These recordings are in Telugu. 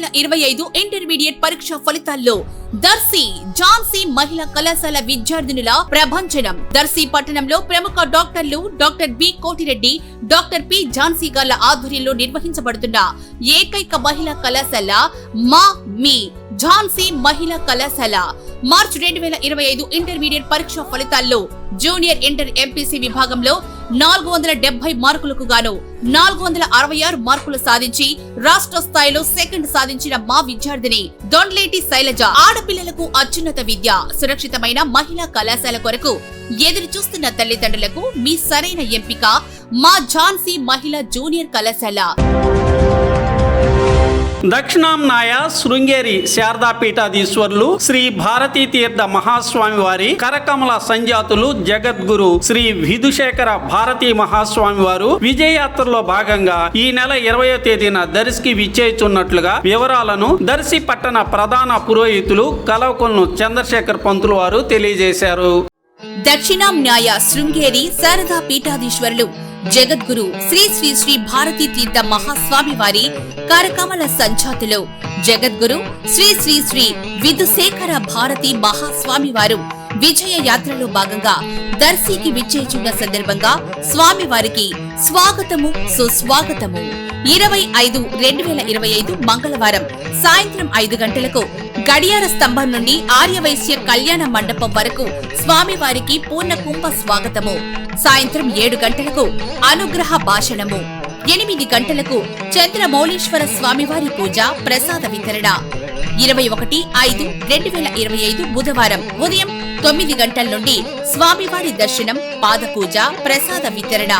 2025 ఇంటర్మీడియట్ పరీక్ష ఫలితాల్లో దర్శి ఝాన్సీ మహిళా కళాశాల విద్యార్థినుల ప్రభంజనం. దర్శి పట్టణంలో ప్రముఖ డాక్టర్లు doctor B Kotireddy, doctor P Jhansi గార్ల ఆధ్వర్యంలో నిర్వహించబడుతున్న ఏకైక మహిళా కళాశాల మీ ఝాన్సీ మహిళా కళాశాల. మార్చి 2025 ఇంటర్మీడియట్ పరీక్ష ఫలితాల్లో జూనియర్ ఇంటర్ ఎంపీసీ విభాగంలో 470 మార్కులకు గాను 466 మార్కులు సాధించి రాష్ట్ర స్థాయిలో సెకండ్ సాధించిన మా విద్యార్థిని దొండ్లేటి శైలజ. ఆడపిల్లలకు అత్యున్నత విద్య, సురక్షితమైన మహిళా కళాశాల కొరకు ఎదురు చూస్తున్న తల్లిదండ్రులకు మీ సరైన ఎంపిక మా ఝాన్సీ మహిళా జూనియర్ కళాశాల. దక్షిణాంనాయ శృంగేరి శారదాపీఠాధీశ్వరులు శ్రీ భారతీ తీర్థ మహాస్వామి వారి కరకమల సంజాతులు జగద్గురు శ్రీ విధుశేఖర భారతీ మహాస్వామి వారు విజయయాత్రలో భాగంగా ఈ నెల 20వ తేదీన దర్శికి విచ్చేస్తున్నట్లుగా వివరాలను దర్శి పట్టణ ప్రధాన పురోహితులు కలవకొల్లు చంద్రశేఖర్ పంతులు వారు తెలియజేశారు. దక్షిణాంనాయ శృంగేరి శారదా పీఠాధీశ్వరులు జగద్గురు శ్రీ శ్రీ శ్రీ భారతీ తీర్థ మహాస్వామి వారి కరకమల సంజాతులు జగద్గురు శ్రీ శ్రీ శ్రీ విధుశేఖర భారతీ మహాస్వామి వారు విజయ యాత్రలో భాగంగా దర్శికి విచ్చేచున్న సందర్భంగా స్వామి వారికి స్వాగతము సుస్వాగతము. 25/2025 మంగళవారం సాయంత్రం 5 గంటలకు గడియార స్తంభం నుండి ఆర్యవైశ్య కళ్యాణ మండపం వరకు స్వామివారికి పూర్ణ కుంభ స్వాగతము. సాయంత్రం 7 గంటలకు అనుగ్రహ భాషణము. 8 గంటలకు చంద్రమౌళీశ్వర స్వామివారి పూజ ప్రసాద వితరణ. 21/5/2025 బుధవారం ఉదయం 9 గంటల నుండి స్వామివారి దర్శనం, పాదపూజ, ప్రసాద వితరణ.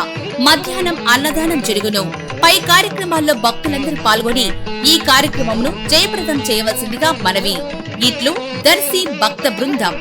మధ్యాహ్నం అన్నదానం జరుగును. పై కార్యక్రమాల్లో భక్తులందరూ పాల్గొని ఈ కార్యక్రమంను జయప్రదం చేయవలసిందిగా మనవి. ఇట్లు దర్శి భక్త బృందం.